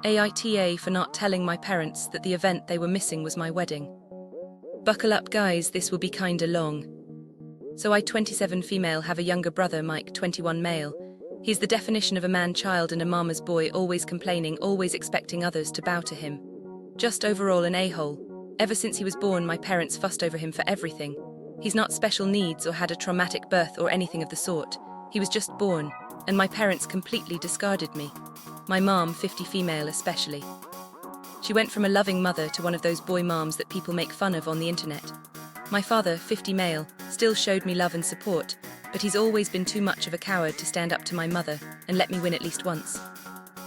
AITA for not telling my parents that the event they were missing was my wedding. Buckle up guys, this will be kinda long. So I, 27 female, have a younger brother, Mike, 21 male. He's the definition of a man-child and a mama's boy, always complaining, always expecting others to bow to him. Just overall an a-hole. Ever since he was born, my parents fussed over him for everything. He's not special needs or had a traumatic birth or anything of the sort. He was just born, and my parents completely discarded me. My mom, 50 female especially. She went from a loving mother to one of those boy moms that people make fun of on the internet. My father, 50 male, still showed me love and support, but he's always been too much of a coward to stand up to my mother and let me win at least once.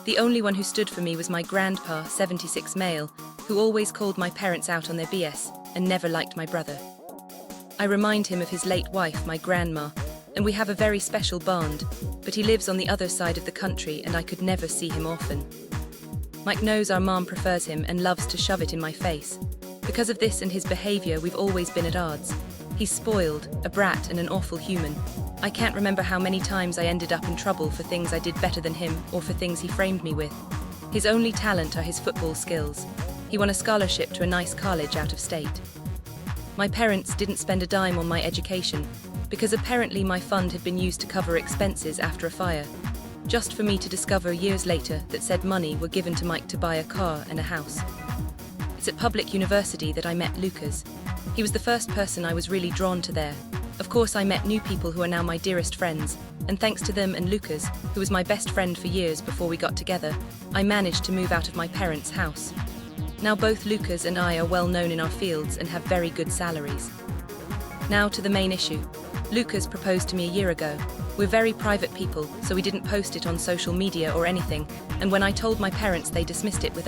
The only one who stood for me was my grandpa, 76 male, who always called my parents out on their BS and never liked my brother. I remind him of his late wife, my grandma, and we have a very special bond, but he lives on the other side of the country and I could never see him often. Mike knows our mom prefers him and loves to shove it in my face. Because of this and his behavior, we've always been at odds. He's spoiled, a brat and an awful human. I can't remember how many times I ended up in trouble for things I did better than him or for things he framed me with. His only talent are his football skills. He won a scholarship to a nice college out of state. My parents didn't spend a dime on my education, because apparently my fund had been used to cover expenses after a fire, just for me to discover years later that said money were given to Mike to buy a car and a house. It's at public university that I met Lucas. He was the first person I was really drawn to there. Of course, I met new people who are now my dearest friends, and thanks to them and Lucas, who was my best friend for years before we got together, I managed to move out of my parents' house. Now both Lucas and I are well known in our fields and have very good salaries. Now to the main issue. Lucas proposed to me a year ago. We're very private people, so we didn't post it on social media or anything, and when I told my parents, they dismissed it with